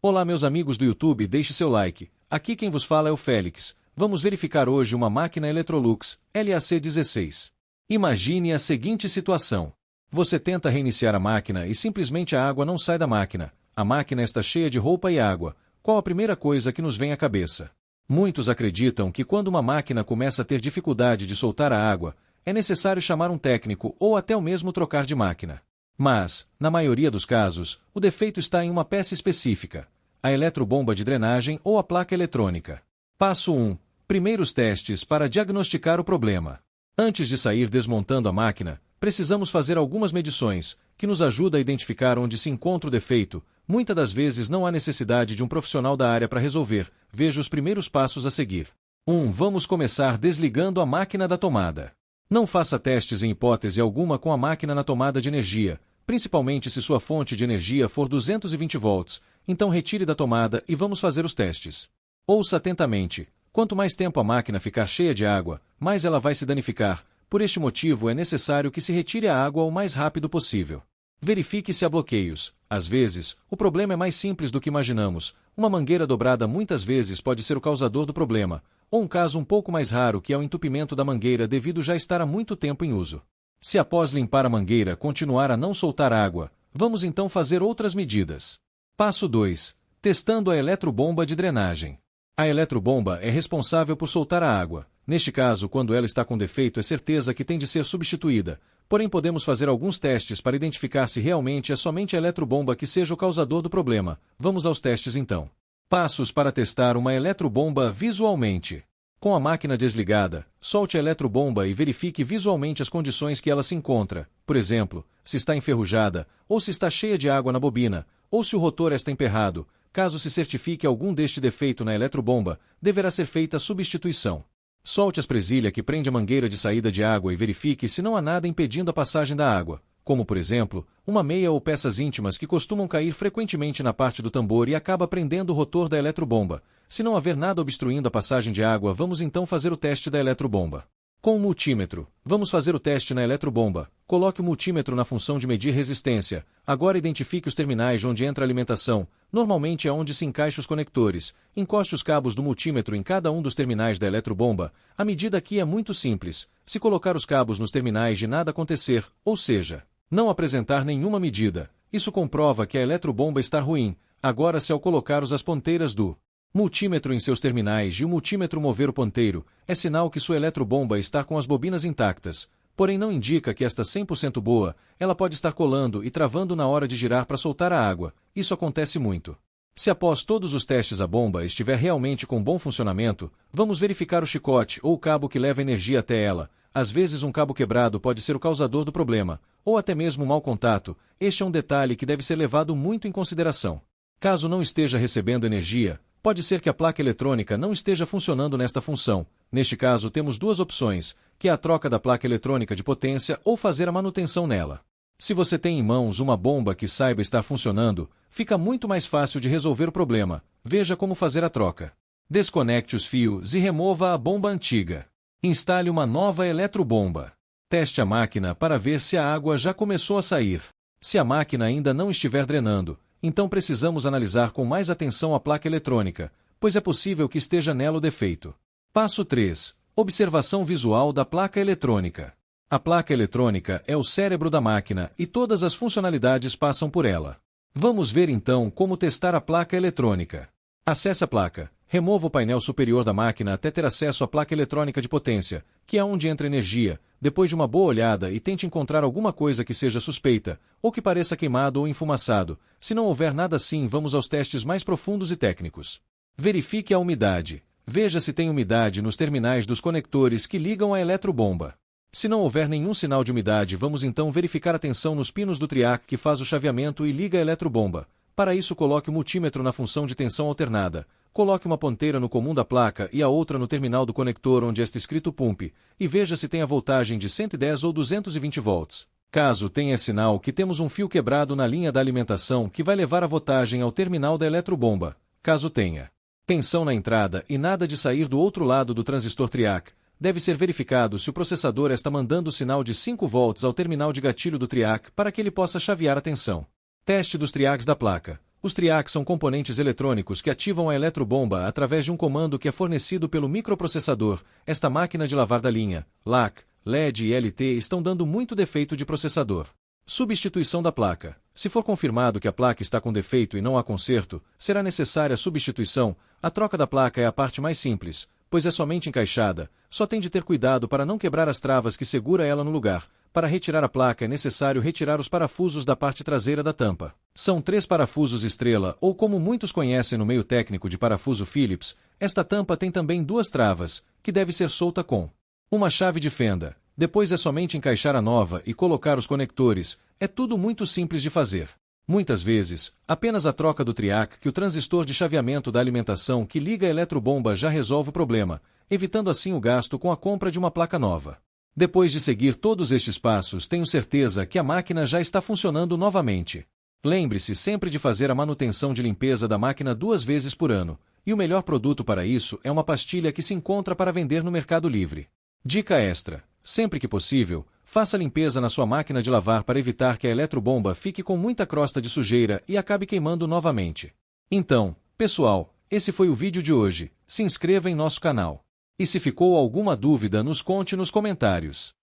Olá meus amigos do YouTube, deixe seu like. Aqui quem vos fala é o Félix. Vamos verificar hoje uma máquina Electrolux LAC16. Imagine a seguinte situação. Você tenta reiniciar a máquina e simplesmente a água não sai da máquina. A máquina está cheia de roupa e água. Qual a primeira coisa que nos vem à cabeça? Muitos acreditam que quando uma máquina começa a ter dificuldade de soltar a água, é necessário chamar um técnico ou até o mesmo trocar de máquina. Mas, na maioria dos casos, o defeito está em uma peça específica, a eletrobomba de drenagem ou a placa eletrônica. Passo 1. Primeiros testes para diagnosticar o problema. Antes de sair desmontando a máquina, precisamos fazer algumas medições, que nos ajuda a identificar onde se encontra o defeito. Muitas das vezes não há necessidade de um profissional da área para resolver. Veja os primeiros passos a seguir. 1. Vamos começar desligando a máquina da tomada. Não faça testes em hipótese alguma com a máquina na tomada de energia, principalmente se sua fonte de energia for 220 volts, então retire da tomada e vamos fazer os testes. Ouça atentamente. Quanto mais tempo a máquina ficar cheia de água, mais ela vai se danificar. Por este motivo é necessário que se retire a água o mais rápido possível. Verifique se há bloqueios. Às vezes, o problema é mais simples do que imaginamos. Uma mangueira dobrada muitas vezes pode ser o causador do problema, ou um caso um pouco mais raro que é o entupimento da mangueira devido já estar há muito tempo em uso. Se após limpar a mangueira continuar a não soltar água, vamos então fazer outras medidas. Passo 2. Testando a eletrobomba de drenagem. A eletrobomba é responsável por soltar a água. Neste caso, quando ela está com defeito, é certeza que tem de ser substituída. Porém, podemos fazer alguns testes para identificar se realmente é somente a eletrobomba que seja o causador do problema. Vamos aos testes então. Passos para testar uma eletrobomba visualmente. Com a máquina desligada, solte a eletrobomba e verifique visualmente as condições que ela se encontra. Por exemplo, se está enferrujada, ou se está cheia de água na bobina, ou se o rotor está emperrado. Caso se certifique algum deste defeito na eletrobomba, deverá ser feita a substituição. Solte as presilhas que prende a mangueira de saída de água e verifique se não há nada impedindo a passagem da água, como por exemplo, uma meia ou peças íntimas que costumam cair frequentemente na parte do tambor e acaba prendendo o rotor da eletrobomba. Se não haver nada obstruindo a passagem de água, vamos então fazer o teste da eletrobomba. Com o multímetro, vamos fazer o teste na eletrobomba. Coloque o multímetro na função de medir resistência. Agora identifique os terminais onde entra a alimentação. Normalmente é onde se encaixa os conectores. Encoste os cabos do multímetro em cada um dos terminais da eletrobomba. A medida aqui é muito simples. Se colocar os cabos nos terminais e nada acontecer, ou seja, não apresentar nenhuma medida, isso comprova que a eletrobomba está ruim. Agora, se ao colocar as ponteiras do multímetro em seus terminais e o multímetro mover o ponteiro, é sinal que sua eletrobomba está com as bobinas intactas, porém não indica que está 100% boa. Ela pode estar colando e travando na hora de girar para soltar a água. Isso acontece muito. Se após todos os testes a bomba estiver realmente com bom funcionamento, vamos verificar o chicote ou o cabo que leva energia até ela. Às vezes um cabo quebrado pode ser o causador do problema, ou até mesmo um mau contato. Este é um detalhe que deve ser levado muito em consideração. Caso não esteja recebendo energia, pode ser que a placa eletrônica não esteja funcionando nesta função. Neste caso, temos duas opções, que é a troca da placa eletrônica de potência ou fazer a manutenção nela. Se você tem em mãos uma bomba que saiba estar funcionando, fica muito mais fácil de resolver o problema. Veja como fazer a troca. Desconecte os fios e remova a bomba antiga. Instale uma nova eletrobomba. Teste a máquina para ver se a água já começou a sair. Se a máquina ainda não estiver drenando, então precisamos analisar com mais atenção a placa eletrônica, pois é possível que esteja nela o defeito. Passo 3. Observação visual da placa eletrônica. A placa eletrônica é o cérebro da máquina e todas as funcionalidades passam por ela. Vamos ver então como testar a placa eletrônica. Acesse a placa. Remova o painel superior da máquina até ter acesso à placa eletrônica de potência, que é onde entra energia. Depois de uma boa olhada e tente encontrar alguma coisa que seja suspeita, ou que pareça queimado ou enfumaçado. Se não houver nada assim, vamos aos testes mais profundos e técnicos. Verifique a umidade. Veja se tem umidade nos terminais dos conectores que ligam à eletrobomba. Se não houver nenhum sinal de umidade, vamos então verificar a tensão nos pinos do triac que faz o chaveamento e liga a eletrobomba. Para isso, coloque o multímetro na função de tensão alternada. Coloque uma ponteira no comum da placa e a outra no terminal do conector onde está escrito pump, e veja se tem a voltagem de 110 ou 220 volts. Caso tenha sinal que temos um fio quebrado na linha da alimentação que vai levar a voltagem ao terminal da eletrobomba. Caso tenha tensão na entrada e nada de sair do outro lado do transistor triac, deve ser verificado se o processador está mandando sinal de 5 volts ao terminal de gatilho do triac para que ele possa chavear a tensão. Teste dos triacs da placa. Os triacs são componentes eletrônicos que ativam a eletrobomba através de um comando que é fornecido pelo microprocessador. Esta máquina de lavar da linha, LAC, LED e LT estão dando muito defeito de processador. Substituição da placa. Se for confirmado que a placa está com defeito e não há conserto, será necessária a substituição. A troca da placa é a parte mais simples, pois é somente encaixada. Só tem de ter cuidado para não quebrar as travas que segura ela no lugar. Para retirar a placa é necessário retirar os parafusos da parte traseira da tampa. São 3 parafusos estrela, ou como muitos conhecem no meio técnico de parafuso Phillips. Esta tampa tem também 2 travas, que deve ser solta com uma chave de fenda. Depois é somente encaixar a nova e colocar os conectores. É tudo muito simples de fazer. Muitas vezes, apenas a troca do triac que o transistor de chaveamento da alimentação que liga a eletrobomba já resolve o problema, evitando assim o gasto com a compra de uma placa nova. Depois de seguir todos estes passos, tenho certeza que a máquina já está funcionando novamente. Lembre-se sempre de fazer a manutenção de limpeza da máquina 2 vezes por ano, e o melhor produto para isso é uma pastilha que se encontra para vender no Mercado Livre. Dica extra: sempre que possível, faça a limpeza na sua máquina de lavar para evitar que a eletrobomba fique com muita crosta de sujeira e acabe queimando novamente. Então, pessoal, esse foi o vídeo de hoje. Se inscreva em nosso canal. E se ficou alguma dúvida, nos conte nos comentários.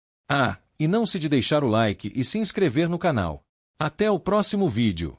E não se de deixar o like e se inscrever no canal. Até o próximo vídeo.